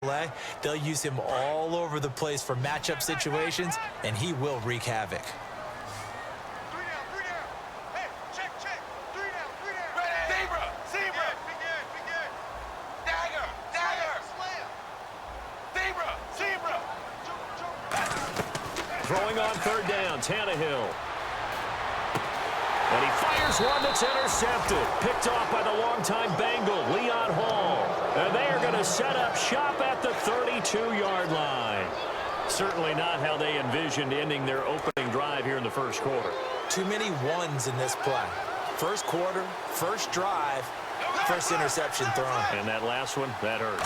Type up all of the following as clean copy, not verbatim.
play. They'll use him all over the place for matchup situations, and he will wreak havoc. Throwing on third down, Tannehill. And he fires one that's intercepted. Picked off by the longtime Bengal, Leon Hall. And they are going to set up shop at the 32-yard line. Certainly not how they envisioned ending their opening drive here in the first quarter. Too many ones in this play. First quarter, first drive, first interception thrown. And that last one, that hurt.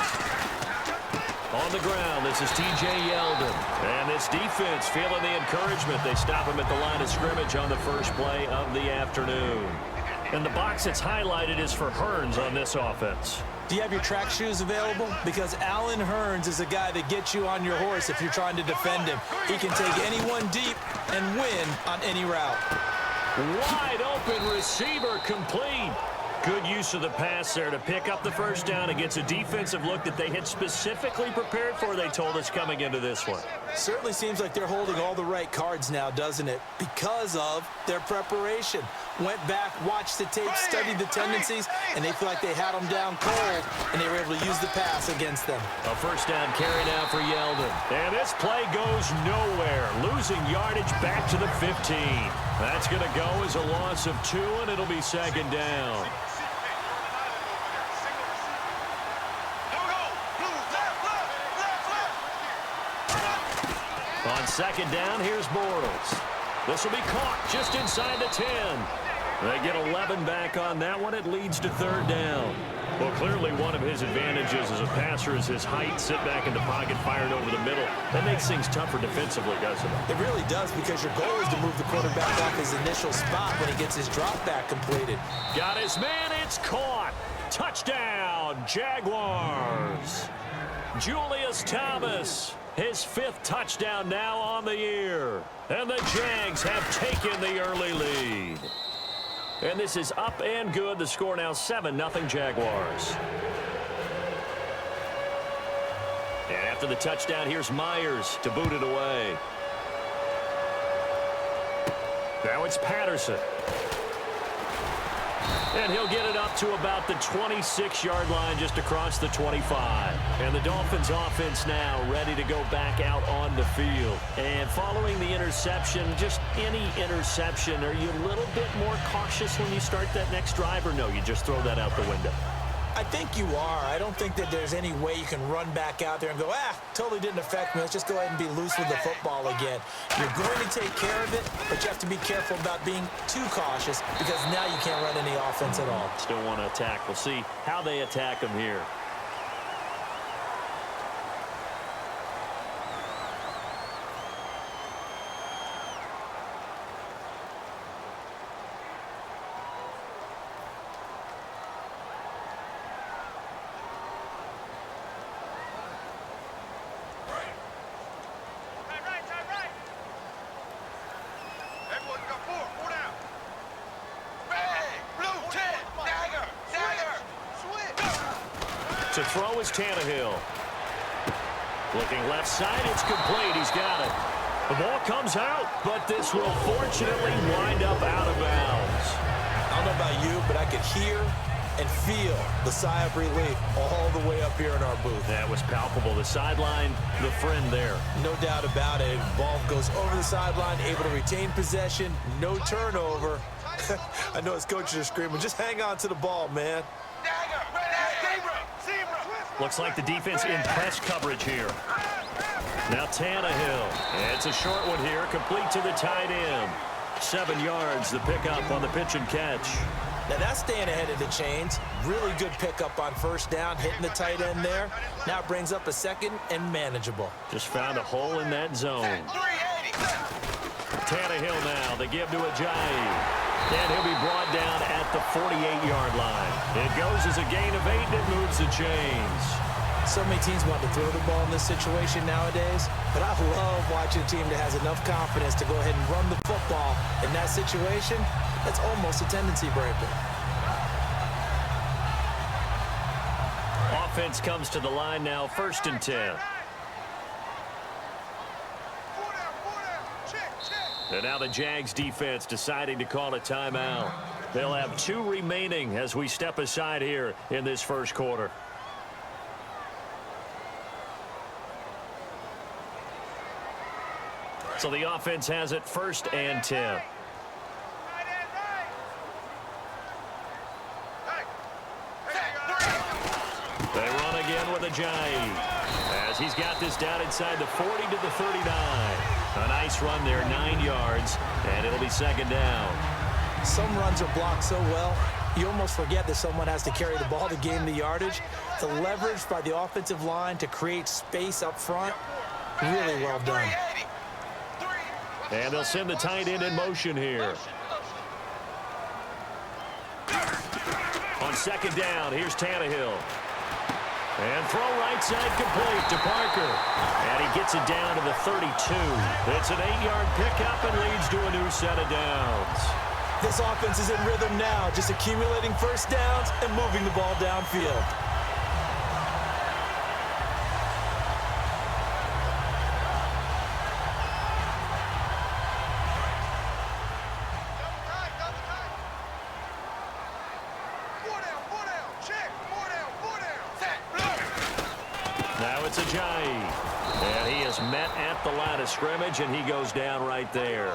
On the ground, this is T.J. Yeldon. And this defense feeling the encouragement. They stop him at the line of scrimmage on the first play of the afternoon. And the box that's highlighted is for Hearns on this offense. Do you have your track shoes available? Because Allen Hearns is a guy that gets you on your horse if you're trying to defend him. He can take anyone deep and win on any route. Wide open receiver complete. Good use of the pass there to pick up the first down against a defensive look that they had specifically prepared for, they told us, coming into this one. Certainly seems like they're holding all the right cards now, doesn't it? Because of their preparation. Went back, watched the tape, studied the tendencies, and they feel like they had them down cold, and they were able to use the pass against them. A first down carry now for Yeldon. And this play goes nowhere. Losing yardage back to the 15. That's going to go as a loss of 2, and it'll be second down. On second down, here's Bortles. This will be caught just inside the 10. They get 11 back on that one. It leads to third down. Well, clearly one of his advantages as a passer is his height. Sit back in the pocket, fired over the middle. That makes things tougher defensively, doesn't it? It really does, because your goal is to move the quarterback off his initial spot when he gets his drop back completed. Got his man. It's caught. Touchdown, Jaguars. Julius Thomas. His 5th touchdown now on the year. And the Jags have taken the early lead. And this is up and good. The score now 7-0 Jaguars. And after the touchdown, here's Myers to boot it away. Now it's Patterson. And he'll get it up to about the 26-yard line, just across the 25. And the Dolphins offense now ready to go back out on the field. And following the interception, just any interception, are you a little bit more cautious when you start that next drive, or no, you just throw that out the window? I think you are. I don't think that there's any way you can run back out there and go, totally didn't affect me. Let's just go ahead and be loose with the football again. You're going to take care of it, but you have to be careful about being too cautious, because now you can't run any offense at all. Still want to attack. We'll see how they attack them here. To throw is Tannehill. Looking left side, it's complete. He's got it. The ball comes out, but this will fortunately wind up out of bounds. I don't know about you, but I could hear and feel the sigh of relief all the way up here in our booth. That was palpable. The sideline, the friend there. No doubt about it. Ball goes over the sideline, able to retain possession, no turnover. I know his coaches are screaming, just hang on to the ball, man. Looks like the defense in press coverage here. Now Tannehill. It's a short one here, complete to the tight end. 7 yards, the pickup on the pitch and catch. Now that's staying ahead of the chains. Really good pickup on first down, hitting the tight end there. Now it brings up a second and manageable. Just found a hole in that zone. Tannehill now, they give to Ajayi. And he'll be brought down at the 48-yard line. It goes as a gain of 8, and it moves the chains. So many teams want to throw the ball in this situation nowadays, but I love watching a team that has enough confidence to go ahead and run the football. In that situation, that's almost a tendency breaker. offense comes to the line now, 1st and 10. And now the Jags defense deciding to call a timeout. They'll have 2 remaining as we step aside here in this first quarter. So the offense has it 1st and 10. They run again with Ajayi as he's got this down inside the 40 to the 39. A nice run there, 9 yards, and it'll be 2nd down. Some runs are blocked so well, you almost forget that someone has to carry the ball to gain the yardage. The leverage by the offensive line to create space up front, really well done. And they'll send the tight end in motion here. On 2nd down, here's Tannehill. And throw right side complete to Parker. And he gets it down to the 32. It's an 8-yard pickup and leads to a new set of downs. This offense is in rhythm now, just accumulating first downs and moving the ball downfield. Now it's Ajayi. And he is met at the line of scrimmage, and he goes down right there.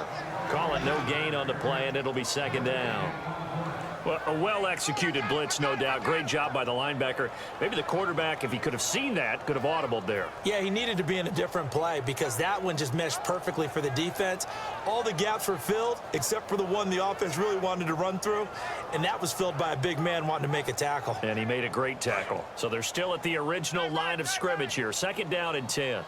Call it no gain on the play, and it'll be 2nd down. Well, a well-executed blitz, no doubt. Great job by the linebacker. Maybe the quarterback, if he could have seen that, could have audibled there. Yeah, he needed to be in a different play because that one just meshed perfectly for the defense. All the gaps were filled except for the one the offense really wanted to run through, and that was filled by a big man wanting to make a tackle. And he made a great tackle. So they're still at the original line of scrimmage here. 2nd down and 10.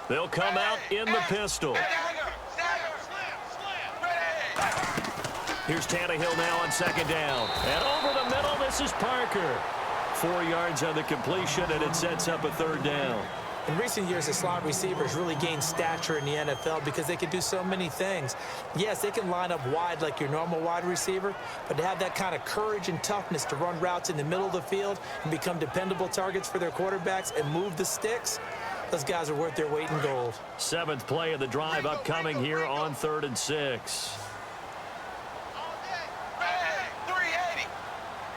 They'll come out in the pistol. Here's Tannehill now on 2nd down. And over the middle, this is Parker. 4 yards on the completion, and it sets up a 3rd down. In recent years, the slot receivers really gained stature in the NFL because they can do so many things. Yes, they can line up wide like your normal wide receiver, but to have that kind of courage and toughness to run routes in the middle of the field and become dependable targets for their quarterbacks and move the sticks, those guys are worth their weight in gold. 7th play of the drive upcoming here on 3rd and 6.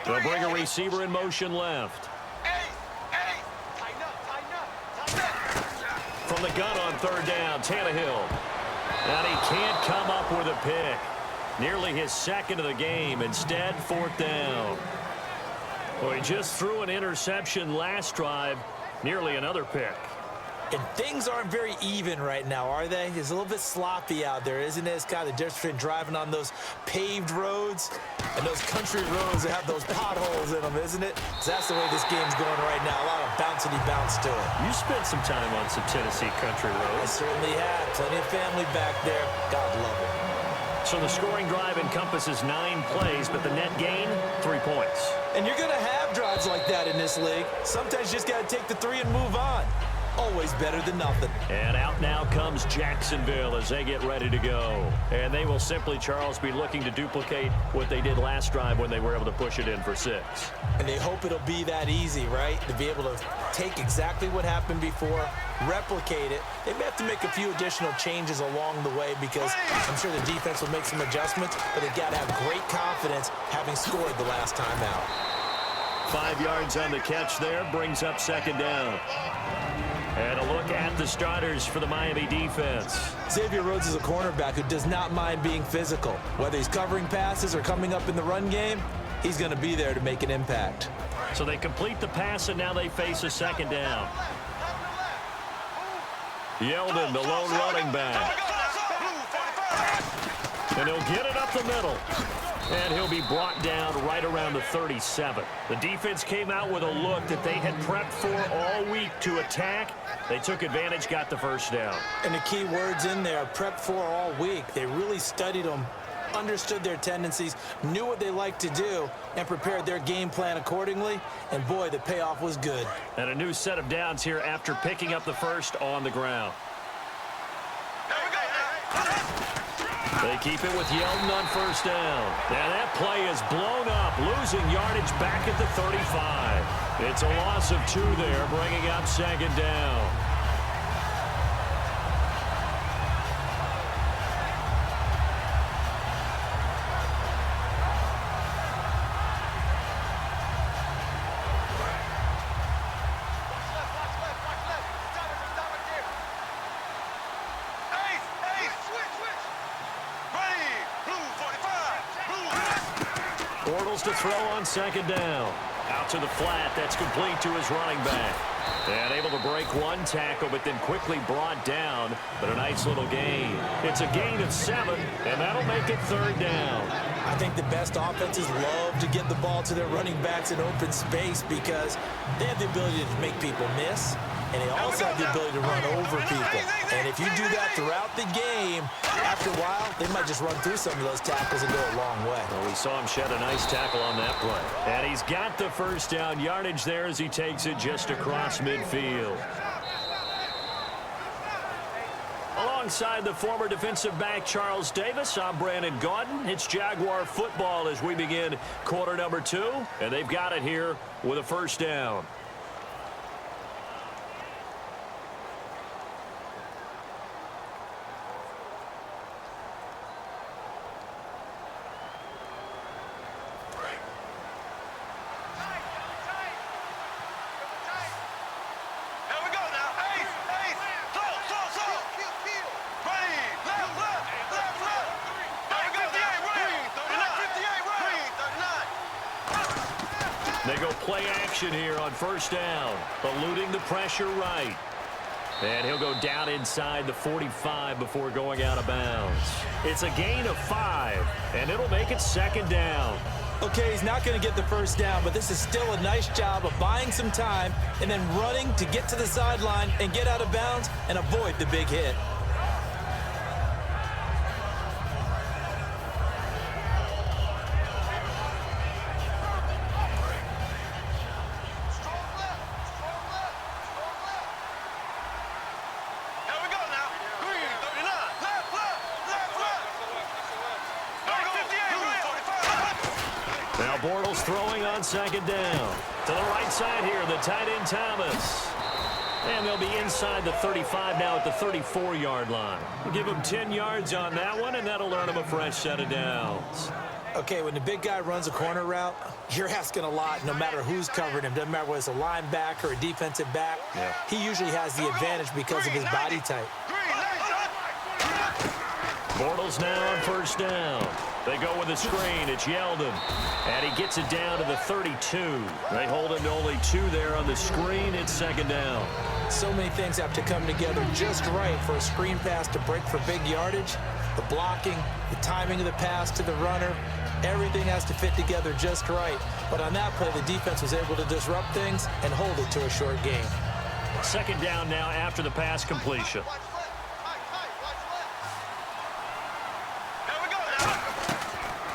They'll bring a receiver in motion left. From the gun on 3rd down, Tannehill. And he can't come up with a pick. Nearly his 2nd of the game. Instead, 4th down. Well, he just threw an interception last drive. Nearly another pick. And things aren't very even right now, are they? It's a little bit sloppy out there, isn't it? It's kind of the difference between driving on those paved roads and those country roads that have those potholes in them, isn't it? So that's the way this game's going right now. A lot of bouncy bounce to it. You spent some time on some Tennessee country roads. I certainly have. Plenty of family back there. God love it. So the scoring drive encompasses 9 plays, but the net gain, 3 points. And you're going to have drives like that in this league. Sometimes you just got to take the 3 and move on. Always better than nothing. And out now comes Jacksonville as they get ready to go. And they will simply, Charles, be looking to duplicate what they did last drive when they were able to push it in for 6. And they hope it'll be that easy, right? To be able to take exactly what happened before, replicate it. They may have to make a few additional changes along the way because I'm sure the defense will make some adjustments, but they've got to have great confidence having scored the last time out. 5 yards on the catch there brings up 2nd down. And a look at the starters for the Miami defense. Xavier Rhodes is a cornerback who does not mind being physical. Whether he's covering passes or coming up in the run game, he's going to be there to make an impact. So they complete the pass, and now they face a 2nd down. Yeldon, the lone running back. And he'll get it up the middle. And he'll be brought down right around the 37. The defense came out with a look that they had prepped for all week to attack. They took advantage, got the 1st down. And the key words in there, prepped for all week. They really studied them, understood their tendencies, knew what they liked to do, and prepared their game plan accordingly. And boy, the payoff was good. And a new set of downs here after picking up the 1st on the ground. They keep it with Yeldon on first down. And that play is blown up, losing yardage back at the 35. It's a loss of 2 there, bringing up second down. To throw on second down. Out to the flat. That's complete to his running back. And able to break 1 tackle, but then quickly brought down. But a nice little gain. It's a gain of 7, and that'll make it third down. I think the best offenses love to get the ball to their running backs in open space because they have the ability to make people miss, and they also have the ability to run over people. And if you do that throughout the game, after a while, they might just run through some of those tackles and go a long way. Well, we saw him shed a nice tackle on that play. And he's got the first down yardage there as he takes it just across midfield. Alongside the former defensive back Charles Davis, I'm Brandon Gaudin. It's Jaguar football as we begin quarter number 2, and they've got it here with a first down. They go play action here on first down, eluding the pressure right. And he'll go down inside the 45 before going out of bounds. It's a gain of 5, and it'll make it second down. Okay, he's not going to get the first down, but this is still a nice job of buying some time and then running to get to the sideline and get out of bounds and avoid the big hit. Now Bortles throwing on second down. To the right side here, the tight end Thomas. And they'll be inside the 35 now at the 34-yard line. We'll give him 10 yards on that one, and that'll earn him a fresh set of downs. Okay, when the big guy runs a corner route, you're asking a lot no matter who's covering him. Doesn't matter whether it's a linebacker or a defensive back. Yeah. He usually has the advantage because of his body type. Bortles now on first down. They go with a screen. It's Yeldon. And he gets it down to the 32. They hold him to only 2 there on the screen. It's second down. So many things have to come together just right for a screen pass to break for big yardage. The blocking, the timing of the pass to the runner, everything has to fit together just right. But on that play, the defense was able to disrupt things and hold it to a short game. Second down now after the pass completion.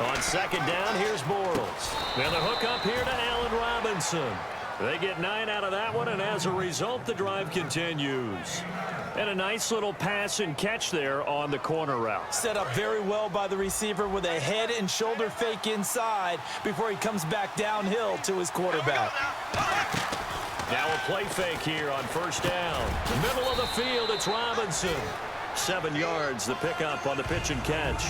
On second down, here's Bortles. Now the hook up here to Allen Robinson. They get 9 out of that one, and as a result, the drive continues. And a nice little pass and catch there on the corner route. Set up very well by the receiver with a head and shoulder fake inside before he comes back downhill to his quarterback. Now a play fake here on first down. Middle of the field, it's Robinson. 7 yards, the pickup on the pitch and catch.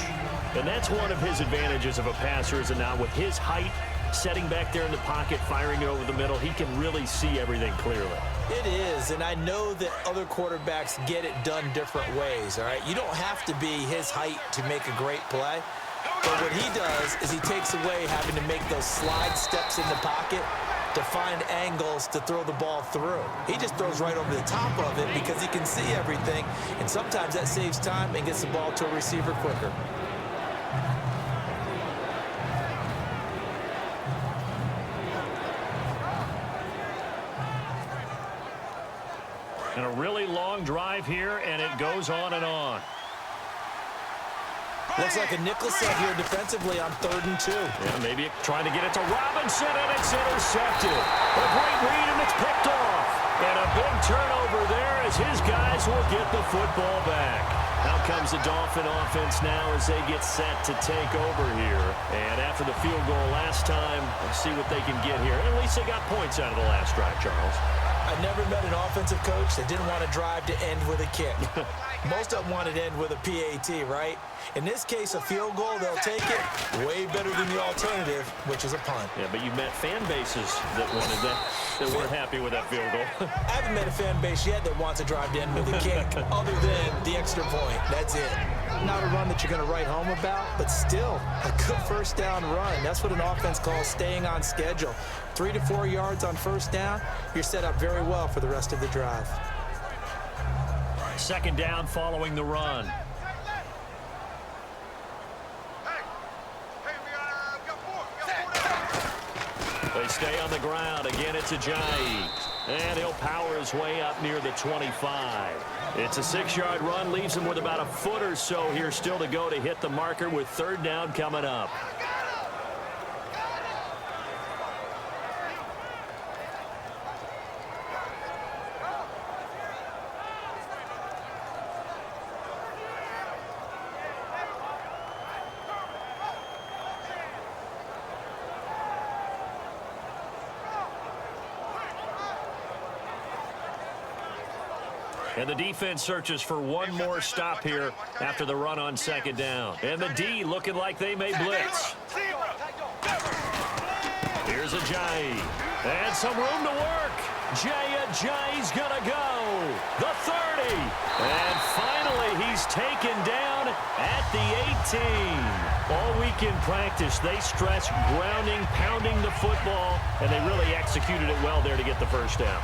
And that's one of his advantages of a passer, is now with his height, setting back there in the pocket, firing it over the middle, he can really see everything clearly. It is, and I know that other quarterbacks get it done different ways, all right? You don't have to be his height to make a great play. But what he does is he takes away having to make those slide steps in the pocket to find angles to throw the ball through. He just throws right over the top of it because he can see everything, and sometimes that saves time and gets the ball to a receiver quicker. And a really long drive here, and it goes on and on. Looks like a nickel set here defensively on 3rd and 2. Yeah, maybe trying to get it to Robinson, and it's intercepted. A great read, and it's picked off. And a big turnover there as his guys will get the football back. Now comes the Dolphin offense now as they get set to take over here. And after the field goal last time, let's see what they can get here. At least they got points out of the last drive, Charles. I never met an offensive coach that didn't want to drive to end with a kick. Most of them want to end with a PAT, right? In this case, a field goal, they'll take it way better than the alternative, which is a punt. Yeah, but you've met fan bases that wanted that weren't happy with that field goal. I haven't met a fan base yet that wants to drive to end with a kick other than the extra point. That's it. Not a run that you're going to write home about, but still a good first down run. That's what an offense calls staying on schedule. 3 to 4 yards on first down, you're set up very well for the rest of the drive. Second down following the run. They stay on the ground. Again, it's Ajayi. And he'll power his way up near the 25. It's a 6-yard run. Leaves him with about a foot or so here still to go to hit the marker with third down coming up. And the defense searches for one more stop here after the run on second down. And the D looking like they may blitz. Here's Ajayi. And some room to work. Ajayi's going to go. The 30. And finally, he's taken down at the 18. All week in practice, they stress grounding, pounding the football, and they really executed it well there to get the first down.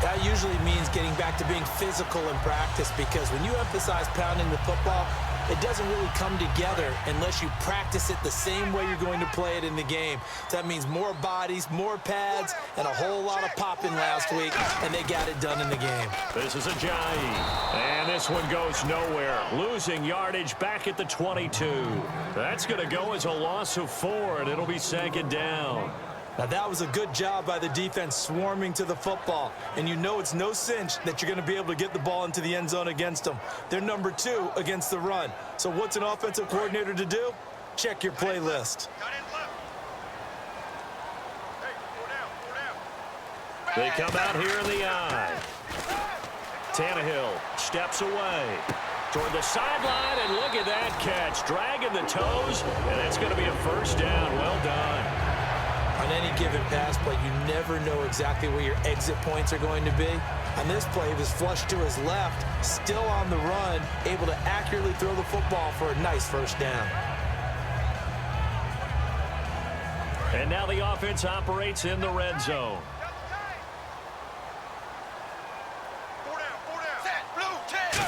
That usually means getting back to being physical in practice, because when you emphasize pounding the football, it doesn't really come together unless you practice it the same way you're going to play it in the game. So that means more bodies, more pads, and a whole lot of popping last week, and they got it done in the game. This is Ajayi, and this one goes nowhere. Losing yardage back at the 22. That's going to go as a loss of 4, and it'll be second down. Now, that was a good job by the defense swarming to the football. And you know it's no cinch that you're going to be able to get the ball into the end zone against them. They're number 2 against the run. So what's an offensive coordinator to do? Check your playlist. They come out here in the eye. Tannehill steps away toward the sideline, and look at that catch. Dragging the toes, and it's going to be a first down. Well done. On any given pass play, you never know exactly where your exit points are going to be. On this play, he was flushed to his left, still on the run, able to accurately throw the football for a nice first down. And now the offense operates in the red zone.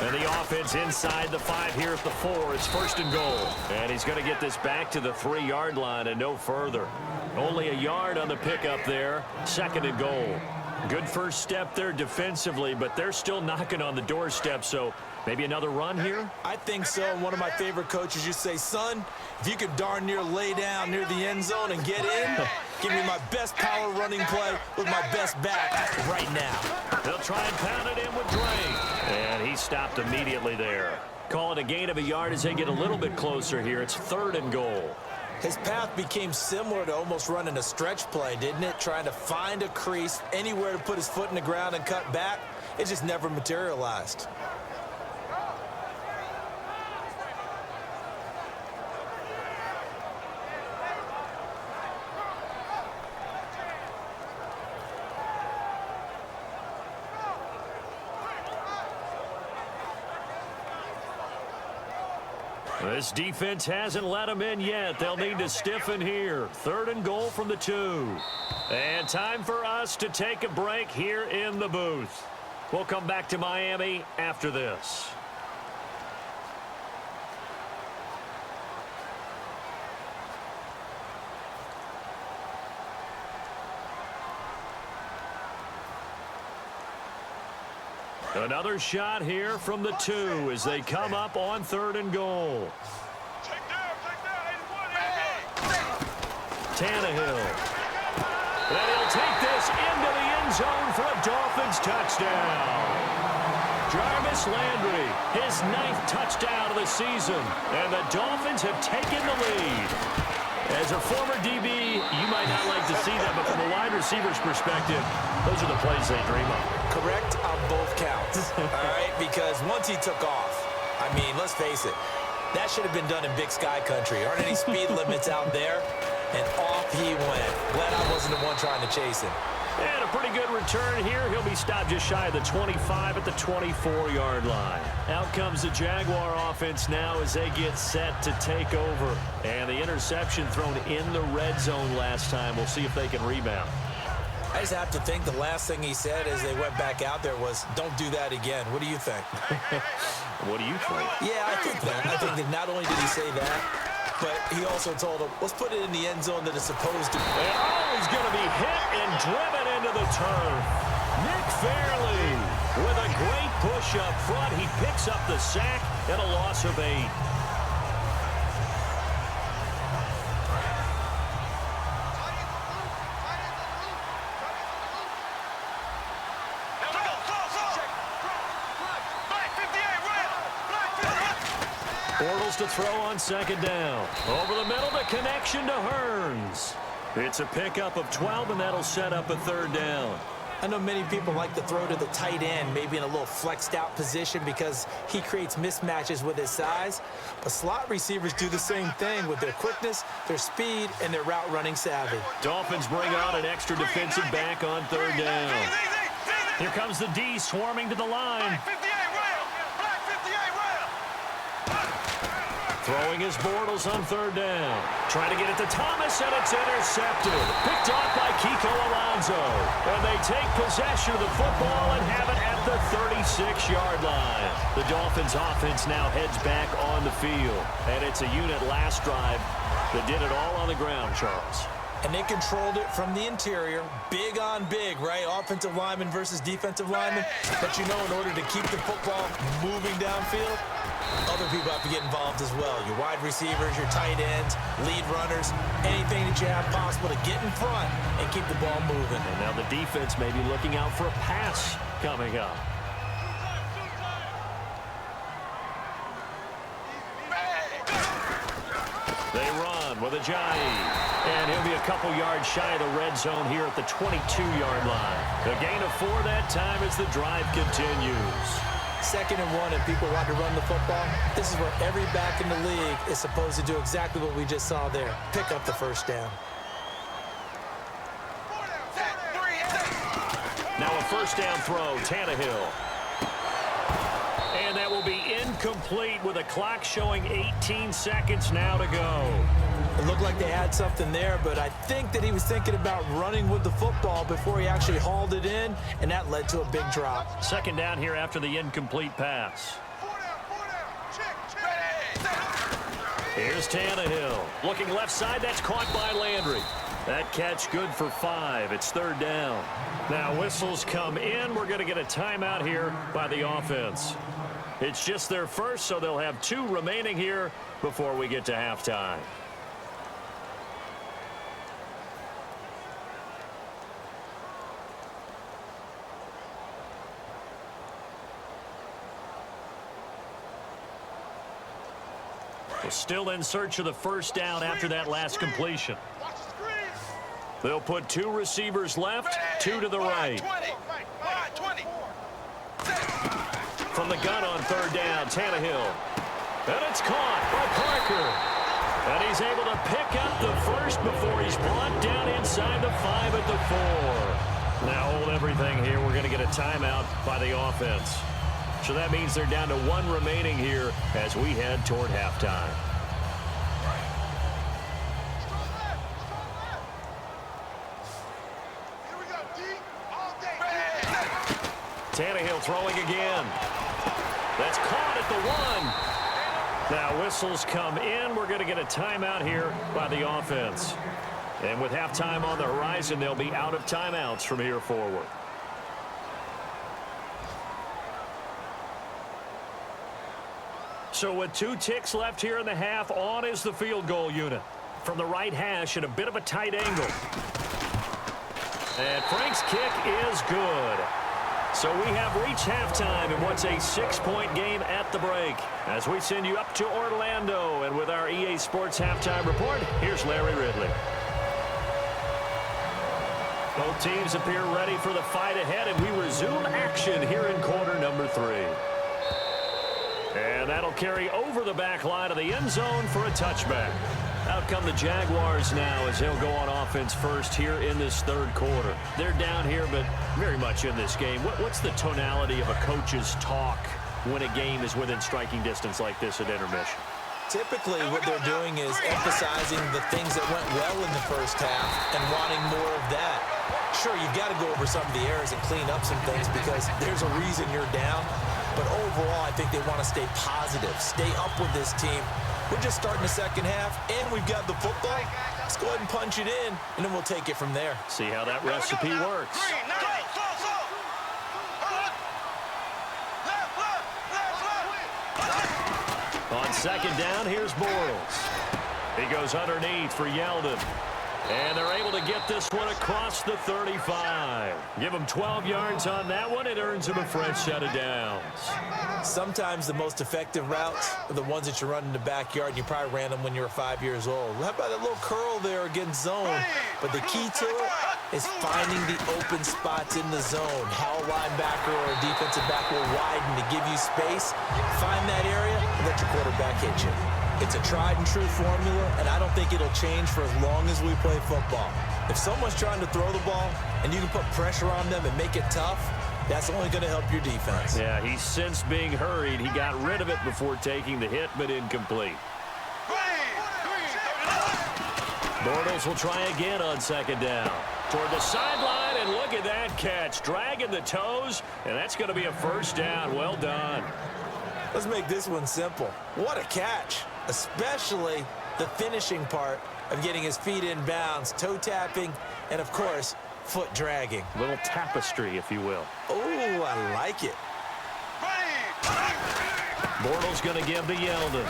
And the offense inside the 5 here at the 4. It's first and goal. And he's going to get this back to the 3-yard line and no further. Only a yard on the pickup there. Second and goal. Good first step there defensively, but they're still knocking on the doorstep, so maybe another run here? I think so. And one of my favorite coaches used to say, son, if you could darn near lay down near the end zone and get in, give me my best power running play with my best back right now. They'll try and pound it in with Drake. And he stopped immediately there. Call it a gain of a yard as they get a little bit closer here. It's third and goal. His path became similar to almost running a stretch play, didn't it? Trying to find a crease, anywhere to put his foot in the ground and cut back. It just never materialized. This defense hasn't let them in yet. They'll need to stiffen here. Third and goal from the 2. And time for us to take a break here in the booth. We'll come back to Miami after this. Another shot here from the 2 as they come up on third and goal. Tannehill. And he'll take this into the end zone for a Dolphins touchdown. Jarvis Landry, his 9th touchdown of the season, and the Dolphins have taken the lead. As a former DB, you might not like to see that, but from a wide receiver's perspective, those are the plays they dream of. Correct on both counts, all right? Because once he took off, I mean, let's face it, that should have been done in Big Sky Country. Aren't any speed limits out there? And off he went. Glad I wasn't the one trying to chase him. And a pretty good return here. He'll be stopped just shy of the 25 at the 24-yard line. Out comes the Jaguar offense now as they get set to take over. And the interception thrown in the red zone last time. We'll see if they can rebound. I just have to think the last thing he said as they went back out there was, don't do that again. What do you think? What do you think? Yeah, I think that. I think that not only did he say that, but he also told him, let's put it in the end zone that it's supposed to be. And he's going to be hit and driven into the turf. Nick Fairley with a great push up front. He picks up the sack and a loss of 8. Bortles to throw on 2nd down. Over the middle, the connection to Hearns. It's a pickup of 12, and that'll set up a 3rd down. I know many people like to throw to the tight end, maybe in a little flexed out position because he creates mismatches with his size. But slot receivers do the same thing with their quickness, their speed, and their route running savvy. Dolphins bring on an extra defensive back on 3rd down. Here comes the D swarming to the line. Throwing his Bortles on 3rd down. Trying to get it to Thomas, and it's intercepted. Picked off by Kiko Alonso. And they take possession of the football and have it at the 36-yard line. The Dolphins offense now heads back on the field. And it's a unit last drive that did it all on the ground, Charles. And they controlled it from the interior. Big on big, right? Offensive lineman versus defensive lineman. But you know, in order to keep the football moving downfield, other people have to get involved as well. Your wide receivers, your tight ends, lead runners, anything that you have possible to get in front and keep the ball moving. And now the defense may be looking out for a pass coming up. They run with Ajayi. And he'll be a couple yards shy of the red zone here at the 22-yard line. A gain of 4 that time as the drive continues. 2nd and 1, and people want to run the football. This is where every back in the league is supposed to do exactly what we just saw there. Pick up the 1st down. Now a 1st down throw, Tannehill. And that will be incomplete with a clock showing 18 seconds now to go. It looked like they had something there, but I think that he was thinking about running with the football before he actually hauled it in, and that led to a big drop. 2nd down here after the incomplete pass. Here's Tannehill. Looking left side, that's caught by Landry. That catch good for 5. It's 3rd down. Now whistles come in. We're going to get a timeout here by the offense. It's just their first, so they'll have 2 remaining here before we get to halftime. We're still in search of the 1st down after that last completion. They'll put 2 receivers left, 2 to the right. From the gun on 3rd down, Tannehill. And it's caught by Parker. And he's able to pick up the 1st before he's brought down inside the 5 at the 4. Now hold everything here. We're going to get a timeout by the offense. So that means they're down to 1 remaining here as we head toward halftime. Tannehill throwing again. That's caught at the 1. Now whistles come in. We're going to get a timeout here by the offense. And with halftime on the horizon, they'll be out of timeouts from here forward. So with 2 ticks left here in the half, on is the field goal unit. From the right hash at a bit of a tight angle. And Frank's kick is good. So we have reached halftime in what's a 6-point game at the break. As we send you up to Orlando, and with our EA Sports Halftime Report, here's Larry Ridley. Both teams appear ready for the fight ahead, and we resume action here in quarter number 3. And that'll carry over the back line of the end zone for a touchback. Out come the Jaguars now as they'll go on offense first here in this third quarter. They're down here, but very much in this game. What's the tonality of a coach's talk when a game is within striking distance like this at intermission? Typically, what they're doing is emphasizing the things that went well in the first half and wanting more of that. Sure, you've got to go over some of the errors and clean up some things because there's a reason you're down. But overall, I think they want to stay positive, stay up with this team. We're just starting the second half, and we've got the football. Let's go ahead and punch it in, and then we'll take it from there. See how that recipe works. On second down, here's Bortles. He goes underneath for Yeldon. And they're able to get this one across the 35. Give him 12 yards on that one. It earns him a fresh set of downs. Sometimes the most effective routes are the ones that you run in the backyard, and you probably ran them when you were 5 years old. How about that little curl there against zone? But the key to it is finding the open spots in the zone. How a linebacker or a defensive back will widen to give you space. Find that area and let your quarterback hit you. It's a tried-and-true formula, and I don't think it'll change for as long as we play football. If someone's trying to throw the ball and you can put pressure on them and make it tough, that's only going to help your defense. Yeah, he's since being hurried. He got rid of it before taking the hit, but incomplete. Bortles will try again on second down. Toward the sideline, and look at that catch. Dragging the toes, and that's going to be a first down. Well done. Let's make this one simple. What a catch, especially the finishing part of getting his feet in bounds, toe tapping, and, of course, foot dragging. A little tapestry, if you will. Oh, I like it. Bortles going to give to Yeldon.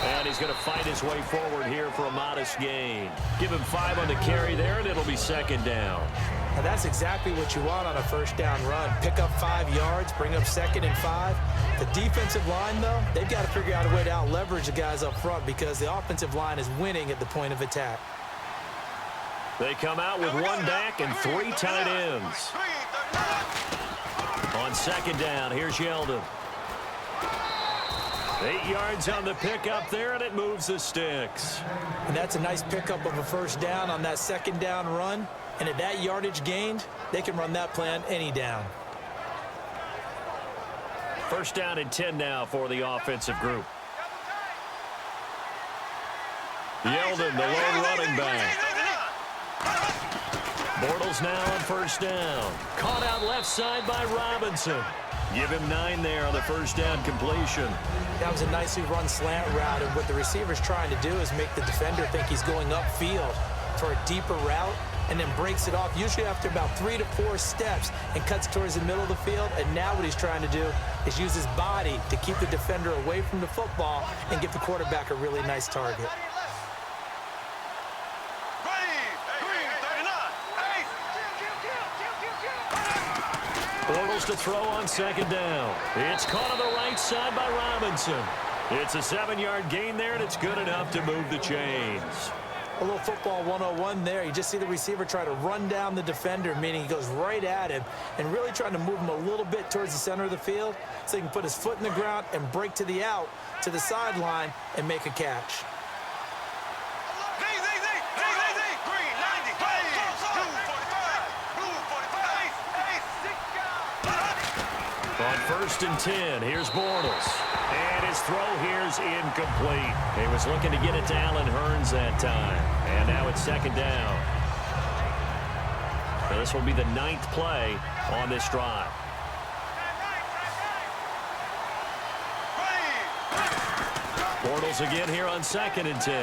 And he's going to fight his way forward here for a modest gain. Give him 5 on the carry there, and it'll be second down. Now that's exactly what you want on a first down run. Pick up 5 yards, bring up 2nd and 5. The defensive line, though, they've got to figure out a way to out-leverage the guys up front because the offensive line is winning at the point of attack. They come out with 1 back and 3 tight ends. On second down, here's Yeldon. 8 yards on the pickup there, and it moves the sticks. And that's a nice pickup of a first down on that second down run. And at that yardage gained, they can run that play on any down. First down and 10 now for the offensive group. Yeldon, the lone running back. Bortles now on first down. Caught out left side by Robinson. Give him 9 there on the first down completion. That was a nicely run slant route, and what the receiver's trying to do is make the defender think he's going upfield for a deeper route, and then breaks it off, usually after about 3 to 4 steps, and cuts towards the middle of the field. And now what he's trying to do is use his body to keep the defender away from the football and give the quarterback a really nice target. Bortles to throw on second down. It's caught on the right side by Robinson. It's a 7-yard gain there, and it's good enough to move the chains. A little football 101 there. You just see the receiver try to run down the defender, meaning he goes right at him and really trying to move him a little bit towards the center of the field so he can put his foot in the ground and break to the out, to the sideline, and make a catch. On first and 10, here's Bortles. And his throw here's incomplete. He was looking to get it to Allen Hurns that time. And now it's second down. Now this will be the 9th play on this drive. Bortles again here on second and 10.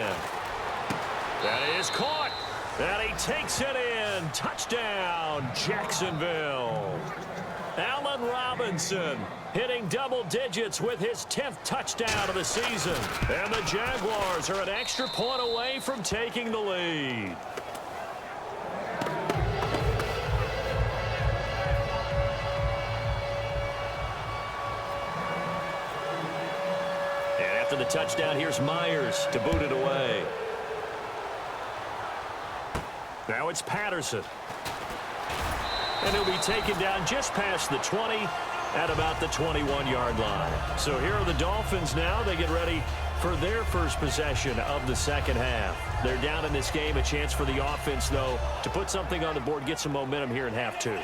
That is caught. And he takes it in. Touchdown, Jacksonville. Allen Robinson hitting double digits with his 10th touchdown of the season. And the Jaguars are an extra point away from taking the lead. And after the touchdown, here's Myers to boot it away. Now it's Patterson. And he'll be taken down just past the 20 at about the 21-yard line. So here are the Dolphins now. They get ready for their first possession of the second half. They're down in this game. A chance for the offense, though, to put something on the board, get some momentum here in half two.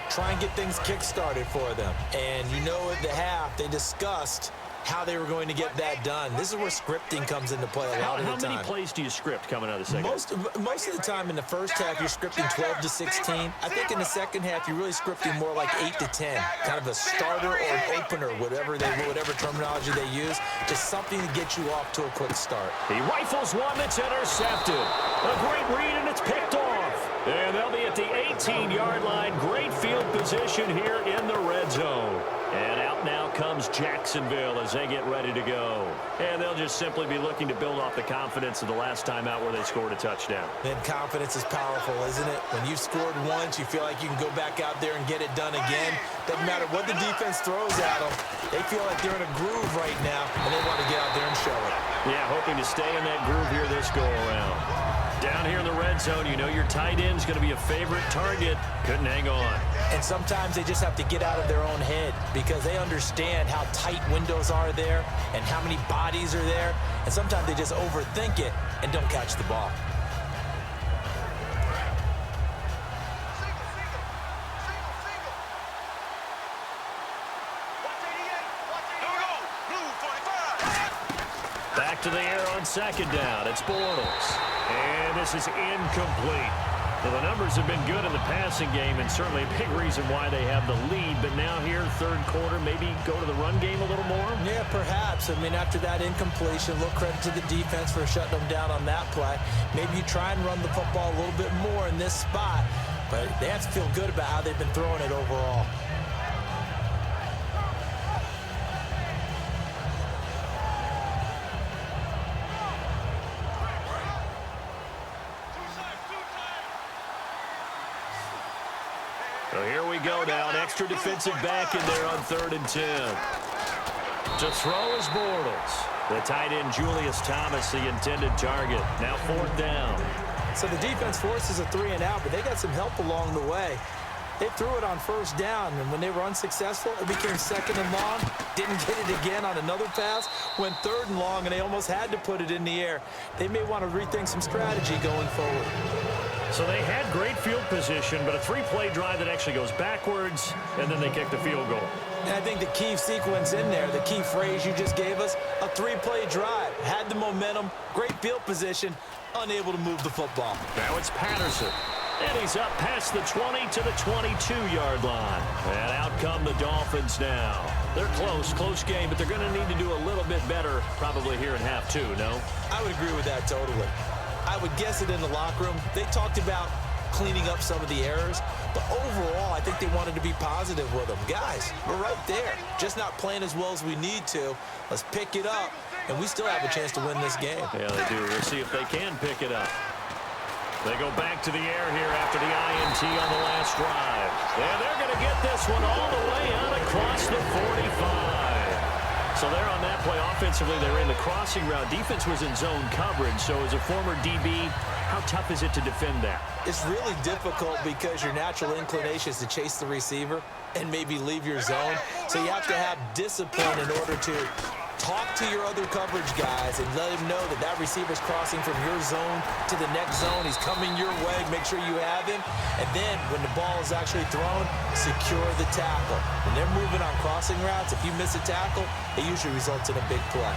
Try and get things kick-started for them. And you know at the half, they discussed how they were going to get that done. This is where scripting comes into play a lot of the time. How many plays do you script coming out of the second half? Most of the time in the first half, you're scripting 12 to 16. I think in the second half, you're really scripting more like 8 to 10. Kind of a starter or an opener, whatever terminology they use. Just something to get you off to a quick start. He rifles one that's intercepted. A great read, and it's picked off. And they'll be at the 18-yard line. Great field position here in the red zone. And out now comes Jacksonville as they get ready to go. And they'll just simply be looking to build off the confidence of the last time out where they scored a touchdown. Then confidence is powerful, isn't it? When you've scored once, you feel like you can go back out there and get it done again. Doesn't matter what the defense throws at them. They feel like they're in a groove right now, and they want to get out there and show it. Yeah, hoping to stay in that groove here this go-around. Down here in the red zone, you know your tight end's going to be a favorite target. Couldn't hang on. And sometimes they just have to get out of their own head because they understand how tight windows are there and how many bodies are there. And sometimes they just overthink it and don't catch the ball. Back to the air on second down. It's Bortles. And this is incomplete. Well, the numbers have been good in the passing game and certainly a big reason why they have the lead. But now here, third quarter, maybe go to the run game a little more? Yeah, perhaps. I mean, after that incompletion, a little credit to the defense for shutting them down on that play. Maybe you try and run the football a little bit more in this spot. But they have to feel good about how they've been throwing it overall. So here we go now. An extra defensive back in there on 3rd and 10. To throw is Bortles. The tight end, Julius Thomas, the intended target. Now 4th down. So the defense forces a 3 and out, but they got some help along the way. They threw it on 1st down, and when they were unsuccessful, it became 2nd and long. Didn't get it again on another pass. Went 3rd and long, and they almost had to put it in the air. They may want to rethink some strategy going forward. So they had great field position, but a 3-play drive that actually goes backwards, and then they kick the field goal. And I think the key sequence in there, the key phrase you just gave us, a 3-play drive. Had the momentum, great field position, unable to move the football. Now it's Patterson. And he's up past the 20 to the 22-yard line. And out come the Dolphins now. They're close game, but they're going to need to do a little bit better probably here in half two, no? I would agree with that totally. I would guess it in the locker room. They talked about cleaning up some of the errors, but overall, I think they wanted to be positive with them. Guys, we're right there. Just not playing as well as we need to. Let's pick it up, and we still have a chance to win this game. Yeah, they do. We'll see if they can pick it up. They go back to the air here after the INT on the last drive. And they're going to get this one all the way out across the 45. So there on that play, offensively, they were in the crossing route. Defense was in zone coverage. So as a former DB, how tough is it to defend that? It's really difficult because your natural inclination is to chase the receiver and maybe leave your zone. So you have to have discipline in order to talk to your other coverage guys and let him know that that receiver's crossing from your zone to the next zone. He's coming your way. Make sure you have him. And then when the ball is actually thrown, secure the tackle. When they're moving on crossing routes, if you miss a tackle, it usually results in a big play.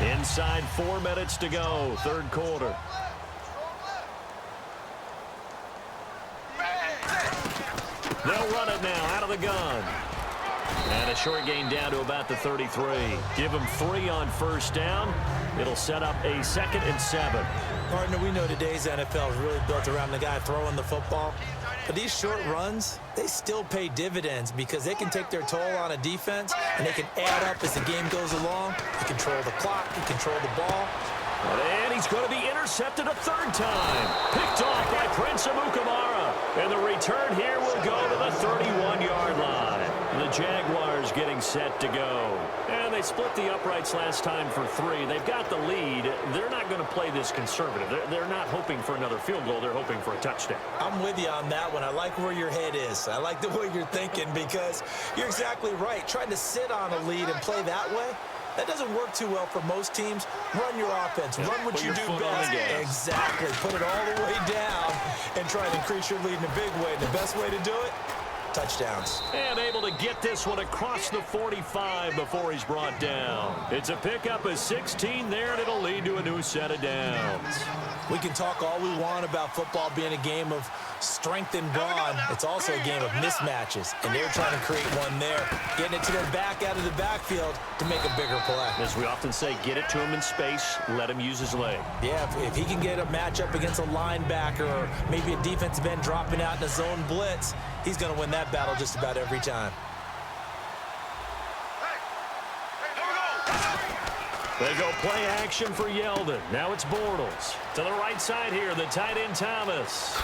Inside 4 minutes to go, third quarter. They'll run it now out of the gun. And a short gain down to about the 33. Give them 3 on first down. It'll set up a 2nd and 7. Partner, we know today's NFL is really built around the guy throwing the football. But these short runs, they still pay dividends because they can take their toll on a defense, and they can add up as the game goes along. You control the clock, you control the ball. And he's going to be intercepted a third time. Picked off by Prince Amukamara. And the return here will go to the 31-yard line. The Jaguars getting set to go. And they split the uprights last time for 3. They've got the lead. They're not going to play this conservative. They're not hoping for another field goal. They're hoping for a touchdown. I'm with you on that one. I like where your head is. I like the way you're thinking because you're exactly right. Trying to sit on a lead and play that way, that doesn't work too well for most teams. Run your offense. Run what you do best. Exactly. Put it all the way down and try to increase your lead in a big way. And the best way to do it, touchdowns. And able to get this one across the 45 before he's brought down. It's a pickup of 16 there, and it'll lead to a new set of downs. We can talk all we want about football being a game of strength and brawn. It's also a game of mismatches, and they're trying to create one there, getting it to their back out of the backfield to make a bigger play. As we often say, get it to him in space, let him use his leg. Yeah, if he can get a matchup against a linebacker or maybe a defensive end dropping out in a zone blitz, he's going to win that battle just about every time. They go play action for Yeldon. Now it's Bortles. To the right side here, the tight end Thomas.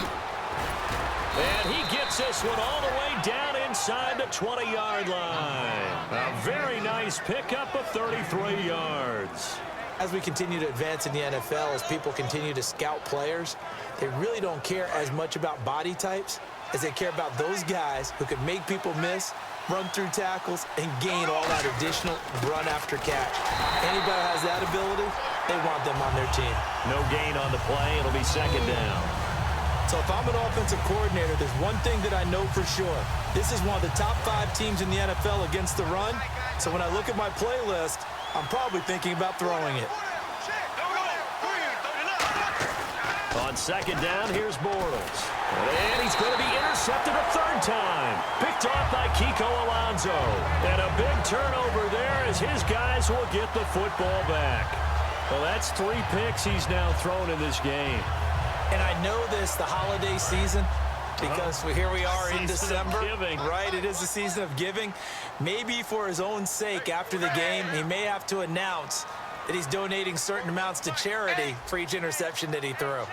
And he gets this one all the way down inside the 20-yard line. A very nice pickup of 33 yards. As we continue to advance in the NFL, as people continue to scout players, they really don't care as much about body types as they care about those guys who can make people miss, run through tackles, and gain all that additional run after catch. Anybody who has that ability, they want them on their team. No gain on the play. It'll be second down. So if I'm an offensive coordinator, there's one thing that I know for sure. This is one of the top 5 teams in the NFL against the run. So when I look at my playlist, I'm probably thinking about throwing it. On second down, here's Bortles. And he's going to be intercepted a third time. Picked off by Kiko Alonso. And a big turnover there as his guys will get the football back. Well, that's 3 picks he's now thrown in this game. And I know this, the holiday season, because here we are in December. Right, it is the season of giving. Maybe for his own sake after the game, he may have to announce that he's donating certain amounts to charity for each interception that he threw.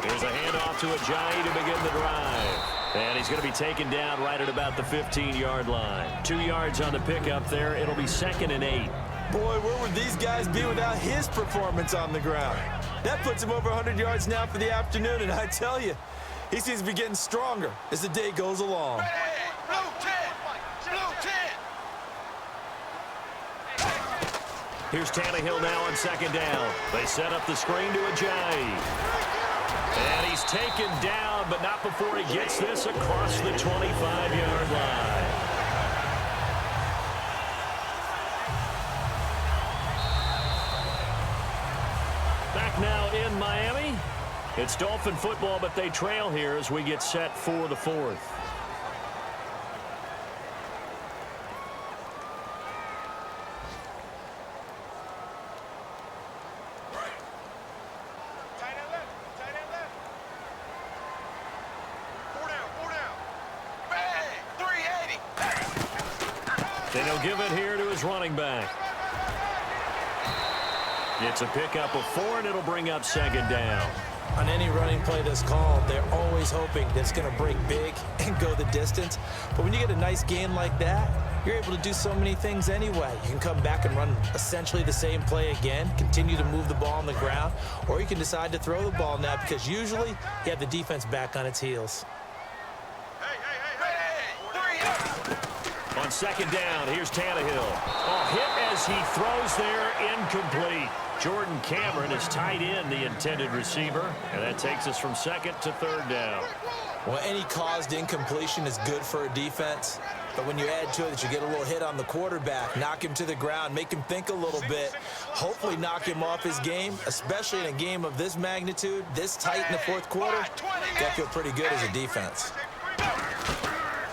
Here's a handoff to Ajayi to begin the drive. And he's going to be taken down right at about the 15-yard line. 2 yards on the pickup there. It'll be 2nd and 8. Boy, where would these guys be without his performance on the ground? That puts him over 100 yards now for the afternoon, and I tell you, he seems to be getting stronger as the day goes along. Here's Tannehill now on second down. They set up the screen to Ajayi. And he's taken down, but not before he gets this across the 25-yard line. Back now in Miami. It's Dolphin football, but they trail here as we get set for the 4th. Then he'll give it here to his running back. It's a pickup of 4, and it'll bring up second down. On any running play that's called, they're always hoping that it's going to break big and go the distance. But when you get a nice gain like that, you're able to do so many things anyway. You can come back and run essentially the same play again, continue to move the ball on the ground, or you can decide to throw the ball now because usually you have the defense back on its heels. On second down, here's Tannehill. A hit as he throws there, incomplete. Jordan Cameron is tight end, the intended receiver, and that takes us from 2nd to 3rd down. Well, any caused incompletion is good for a defense, but when you add to it that you get a little hit on the quarterback, knock him to the ground, make him think a little bit, hopefully knock him off his game, especially in a game of this magnitude, this tight in the 4th quarter, that feel pretty good as a defense.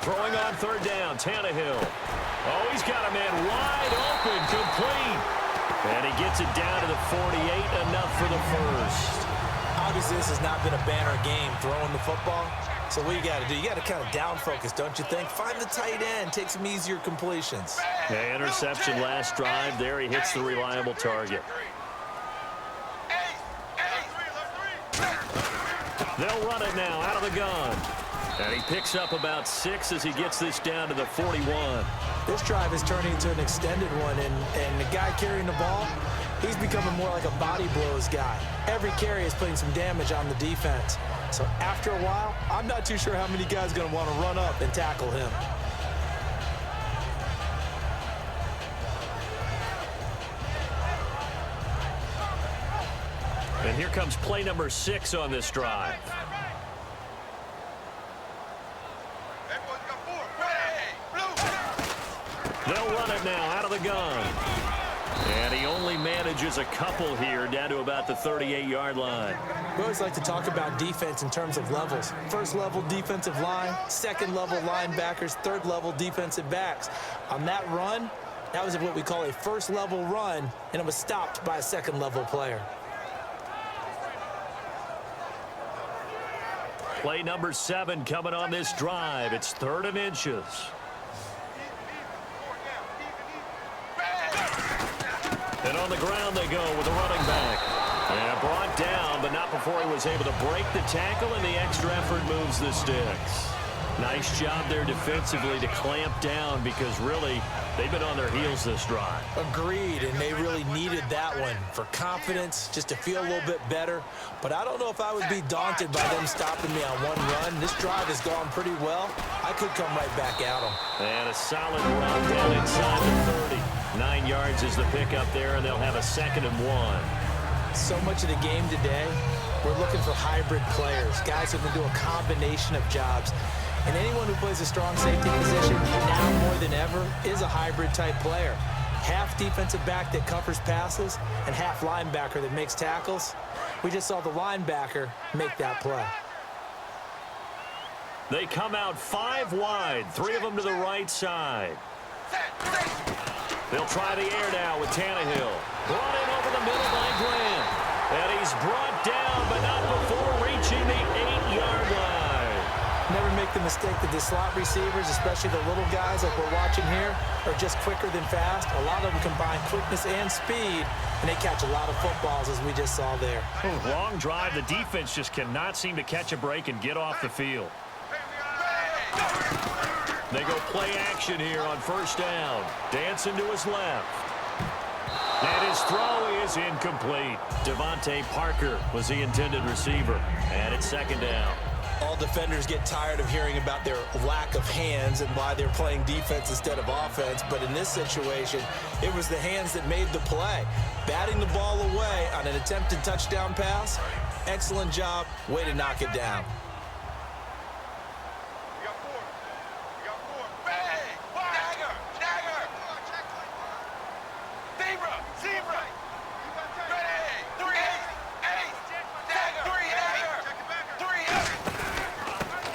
Throwing on 3rd down, Tannehill. Oh, he's got a man wide open, complete. And he gets it down to the 48, enough for the first. I'll obviously this has not been a banner game throwing the football. So what you got to do, you got to kind of down focus, don't you think? Find the tight end, take some easier completions. Yeah, interception last drive. There he hits the reliable target. They'll run it now out of the gun. And he picks up about 6 as he gets this down to the 41. This drive is turning into an extended one, and the guy carrying the ball, he's becoming more like a body blows guy. Every carry is putting some damage on the defense. So after a while, I'm not too sure how many guys are going to want to run up and tackle him. And here comes play number 6 on this drive. They'll run it now out of the gun. And he only manages a couple here down to about the 38-yard line. We always like to talk about defense in terms of levels. First level defensive line, second level linebackers, third level defensive backs. On that run, that was what we call a first level run, and it was stopped by a second level player. Play number 7 coming on this drive. It's 3rd and inches. And on the ground they go with a running back. And brought down, but not before he was able to break the tackle, and the extra effort moves the sticks. Nice job there defensively to clamp down, because really they've been on their heels this drive. Agreed, and they really needed that one for confidence, just to feel a little bit better. But I don't know if I would be daunted by them stopping me on one run. This drive has gone pretty well. I could come right back at them. And a solid run down inside the 30. 9 yards is the pickup there, and they'll have a 2nd and 1. So much of the game today, we're looking for hybrid players, guys who can do a combination of jobs. And anyone who plays a strong safety position, now more than ever, is a hybrid-type player. Half defensive back that covers passes and half linebacker that makes tackles. We just saw the linebacker make that play. They come out 5 wide, 3 of them to the right side. They'll try the air now with Tannehill. Brought in over the middle by Grant. And he's brought down, but not before reaching the 8-yard line. Never make the mistake that the slot receivers, especially the little guys like we're watching here, are just quicker than fast. A lot of them combine quickness and speed, and they catch a lot of footballs, as we just saw there. Long drive. The defense just cannot seem to catch a break and get off the field. They go play action here on 1st down. Dancing to his left. And his throw is incomplete. Devontae Parker was the intended receiver. And it's 2nd down. All defenders get tired of hearing about their lack of hands and why they're playing defense instead of offense. But in this situation, it was the hands that made the play. Batting the ball away on an attempted touchdown pass. Excellent job. Way to knock it down.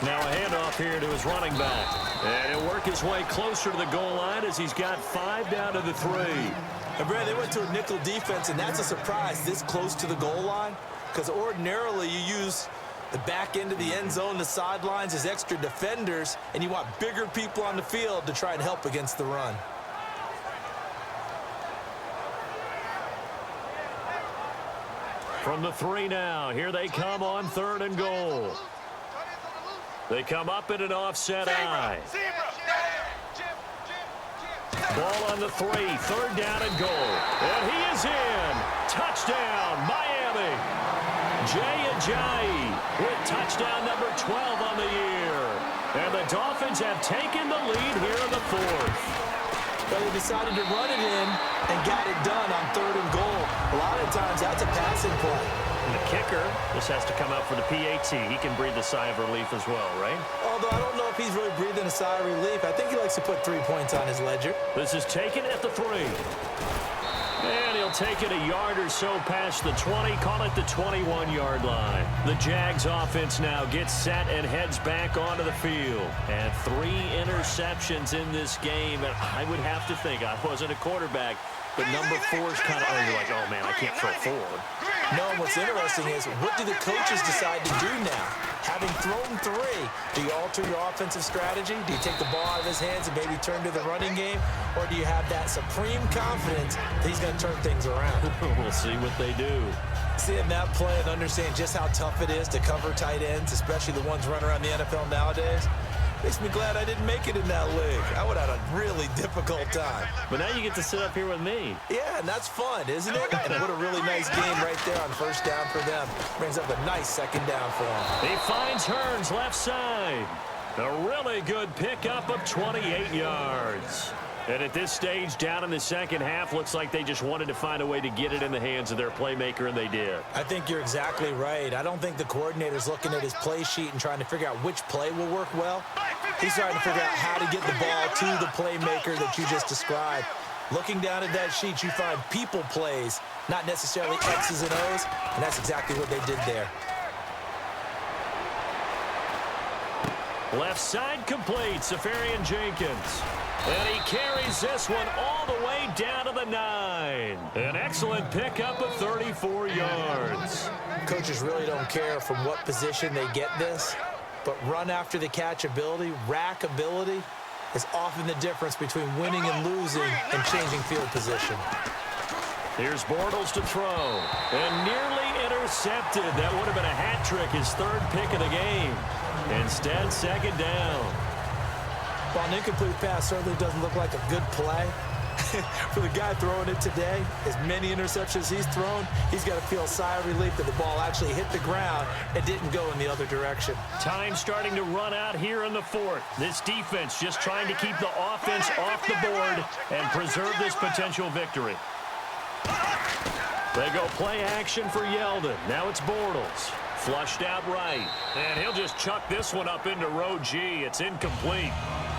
Now a handoff here to his running back. And he'll work his way closer to the goal line as he's got 5 down to the 3. And Brad, they went to a nickel defense, and that's a surprise this close to the goal line, because ordinarily you use the back end of the end zone, the sidelines as extra defenders, and you want bigger people on the field to try and help against the run. From the 3 now, here they come on 3rd and goal. They come up in an offset eye. Ball on the 3, 3rd down and goal. And he is in. Touchdown, Miami. Jay Ajayi with touchdown number 12 on the year. And the Dolphins have taken the lead here in the 4th. But they decided to run it in and got it done on 3rd and goal. A lot of times that's a passing play. And the kicker just has to come out for the PAT. He can breathe a sigh of relief as well, right? Although I don't know if he's really breathing a sigh of relief. I think he likes to put 3 points on his ledger. This is taken at the 3. And he'll take it a yard or so past the 20, call it the 21-yard line. The Jags offense now gets set and heads back onto the field. And 3 interceptions in this game. And I would have to think, I wasn't a quarterback, but number 4 is kind of, oh, you're like, oh, man, I can't throw 4. No, what's interesting is, what do the coaches decide to do now? Having thrown 3, do you alter your offensive strategy? Do you take the ball out of his hands and maybe turn to the running game? Or do you have that supreme confidence that he's going to turn things around? We'll see what they do. Seeing that play and understand just how tough it is to cover tight ends, especially the ones running around the NFL nowadays, makes me glad I didn't make it in that league. I would have had a really difficult time. But now you get to sit up here with me. Yeah, and that's fun, isn't it? And what a really nice game right there on first down for them. Brings up a nice second down for him. He finds Hearns left side. A really good pickup of 28 yards. And at this stage, down in the second half, looks like they just wanted to find a way to get it in the hands of their playmaker, and they did. I think you're exactly right. I don't think the coordinator's looking at his play sheet and trying to figure out which play will work well. He's trying to figure out how to get the ball to the playmaker that you just described. Looking down at that sheet, you find people plays, not necessarily X's and O's, and that's exactly what they did there. Left side complete, Safarian Jenkins. And he carries this one all the way down to the 9. An excellent pickup of 34 yards. Coaches really don't care from what position they get this, but run after the catch ability, rack ability, is often the difference between winning and losing and changing field position. Here's Bortles to throw. And nearly intercepted. That would have been a hat trick, his 3rd pick of the game. Instead, second down. While an incomplete pass certainly doesn't look like a good play, for the guy throwing it today, as many interceptions he's thrown, he's got to feel a sigh of relief that the ball actually hit the ground and didn't go in the other direction. Time starting to run out here in the 4th. This defense just trying to keep the offense off the board and preserve this potential victory. They go play action for Yeldon. Now it's Bortles. Flushed out right. And he'll just chuck this one up into row G. It's incomplete.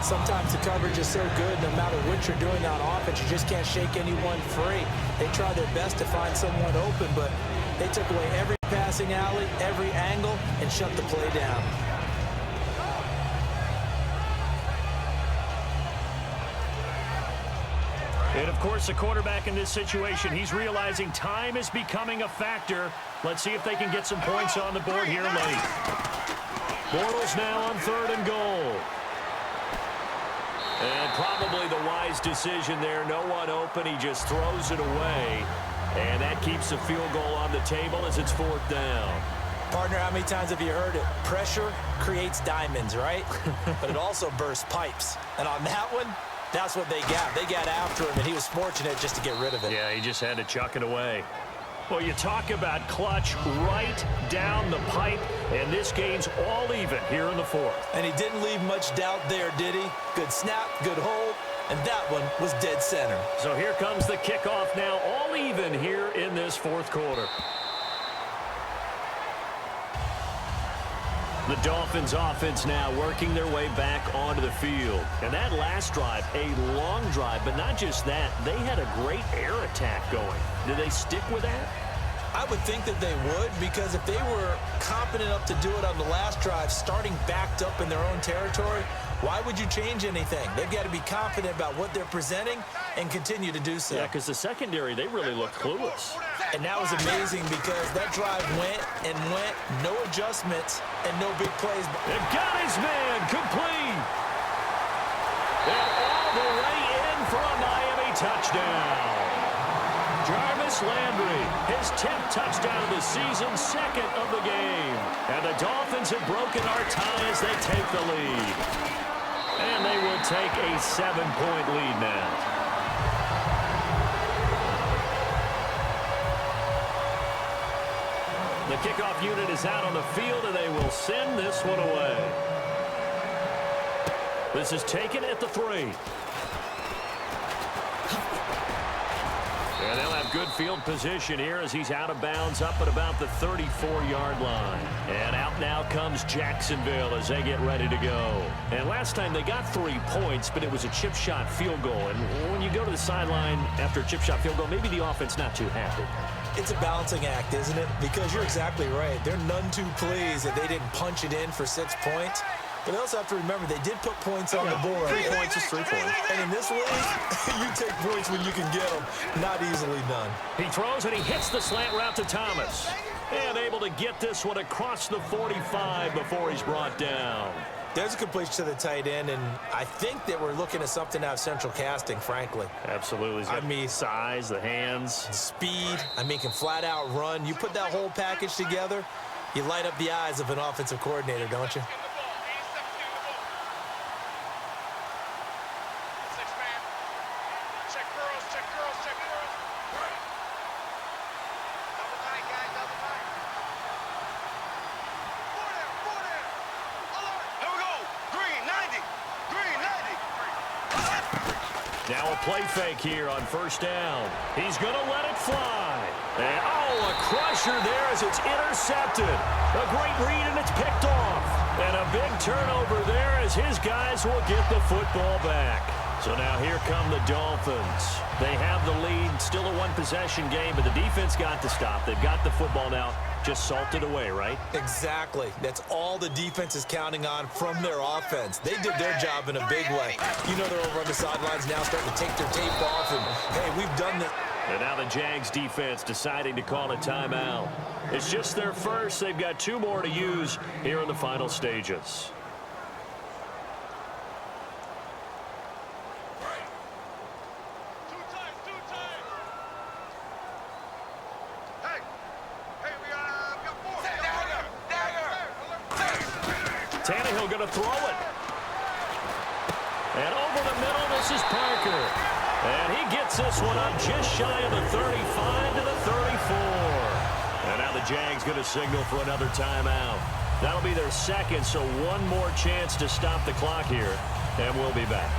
Sometimes the coverage is so good, no matter what you're doing on offense, you just can't shake anyone free. They try their best to find someone open, but they took away every passing alley, every angle, and shut the play down. And, of course, the quarterback in this situation, he's realizing time is becoming a factor. Let's see if they can get some points on the board here late. Bortles now on 3rd and goal. And probably the wise decision there. No one open. He just throws it away. And that keeps the field goal on the table as it's 4th down. Partner, how many times have you heard it? Pressure creates diamonds, right? But it also bursts pipes. And on that one, that's what they got. They got after him, and he was fortunate just to get rid of it. Yeah, he just had to chuck it away. Well, you talk about clutch right down the pipe, and this game's all even here in the 4th. And he didn't leave much doubt there, did he? Good snap, good hold, and that one was dead center. So here comes the kickoff now, all even here in this 4th quarter. The Dolphins offense now working their way back onto the field. And that last drive, a long drive, but not just that, they had a great air attack going. Do they stick with that? I would think that they would, because if they were confident enough to do it on the last drive, starting backed up in their own territory, why would you change anything? They've got to be confident about what they're presenting and continue to do so. Yeah, because the secondary, they really looked clueless. And that was amazing because that drive went and went, no adjustments and no big plays. It got his man complete. And all the way in for a Miami touchdown. Jarvis Landry, his 10th touchdown of the season, 2nd of the game. And the Dolphins have broken our tie as they take the lead. And they will take a 7-point lead now. The kickoff unit is out on the field, and they will send this one away. This is taken at the 3. And they'll have good field position here as he's out of bounds up at about the 34-yard line. And out now comes Jacksonville as they get ready to go. And last time they got 3 points, but it was a chip shot field goal. And when you go to the sideline after a chip shot field goal, maybe the offense not too happy. It's a balancing act, isn't it? Because you're exactly right. They're none too pleased that they didn't punch it in for 6 points. But they also have to remember they did put points on the board. 3 points is 3 points. And in this league, you take points when you can get them. Not easily done. He throws and he hits the slant route to Thomas. And able to get this one across the 45 before he's brought down. There's a completion to the tight end, and I think that we're looking at something out of central casting, frankly. Absolutely. I mean, size, the hands. Speed. I mean, can flat out run. You put that whole package together, you light up the eyes of an offensive coordinator, don't you? Now a play fake here on first down. He's going to let it fly. And, a crusher there as it's intercepted. A great read, and it's picked off. And a big turnover there as his guys will get the football back. So now here come the Dolphins. They have the lead, still a one-possession game, but the defense got to stop. They've got the football now. Just salted away, right? Exactly. That's all the defense is counting on from their offense. They did their job in a big way. You know they're over on the sidelines now starting to take their tape off, and, hey, we've done this. And now the Jags defense deciding to call a timeout. It's just their first. They've got 2 more to use here in the final stages. Tannehill going to throw it. And over the middle, this is Parker. And he gets this one up just shy of the 35 to the 34. And now the Jags going to signal for another timeout. That'll be their second, so one more chance to stop the clock here. And we'll be back.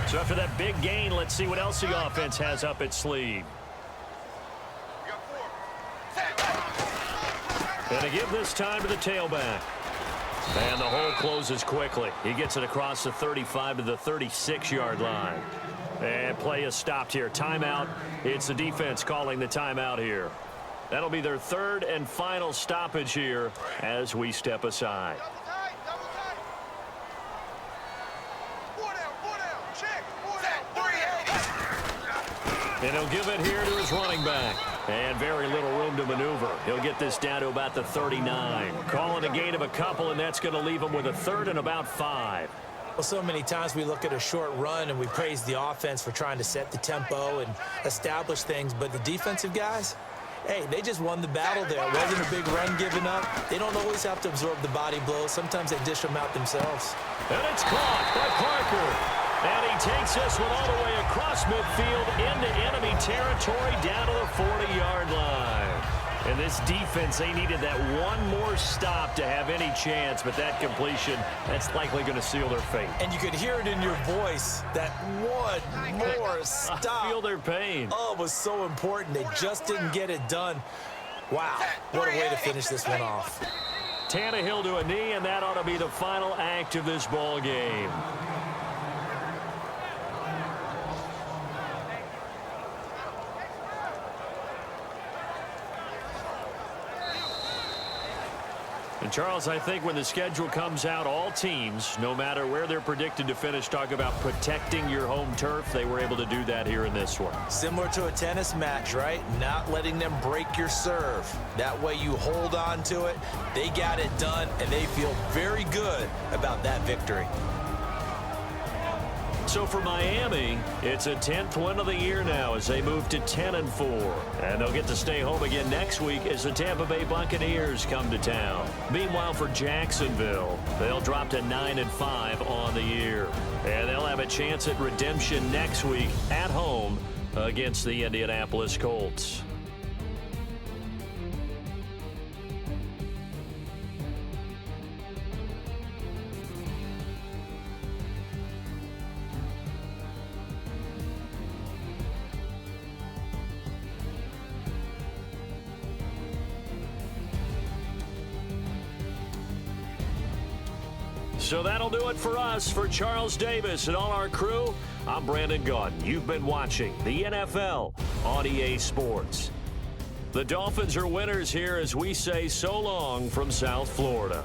So after that big gain, let's see what else the offense has up its sleeve. And to give this time to the tailback. And the hole closes quickly. He gets it across the 35 to the 36-yard line. And play is stopped here. Timeout. It's the defense calling the timeout here. That'll be their third and final stoppage here as we step aside. And he'll give it here to his running back. And very little room to maneuver. He'll get this down to about the 39. Calling a gain of a couple, and that's going to leave him with a third and about 5. Well, so many times we look at a short run and we praise the offense for trying to set the tempo and establish things, but the defensive guys, hey, they just won the battle there. It wasn't a big run given up. They don't always have to absorb the body blows. Sometimes they dish them out themselves. And it's caught by Parker. And he takes this one all the way across midfield into enemy territory down to the 40-yard line. And this defense, they needed that one more stop to have any chance, but that completion, that's likely going to seal their fate. And you could hear it in your voice, that one more stop. I feel their pain. Oh, it was so important. They just didn't get it done. Wow, what a way to finish this one off. Tannehill to a knee, and that ought to be the final act of this ball game. And Charles, I think when the schedule comes out, all teams, no matter where they're predicted to finish, talk about protecting your home turf. They were able to do that here in this one. Similar to a tennis match, right? Not letting them break your serve. That way you hold on to it. They got it done, and they feel very good about that victory. So for Miami, it's a 10th win of the year now as they move to 10-4. And they'll get to stay home again next week as the Tampa Bay Buccaneers come to town. Meanwhile, for Jacksonville, they'll drop to 9-5 on the year. And they'll have a chance at redemption next week at home against the Indianapolis Colts. So that'll do it for us. For Charles Davis and all our crew, I'm Brandon Gaudin. You've been watching the NFL on EA Sports. The Dolphins are winners here as we say so long from South Florida.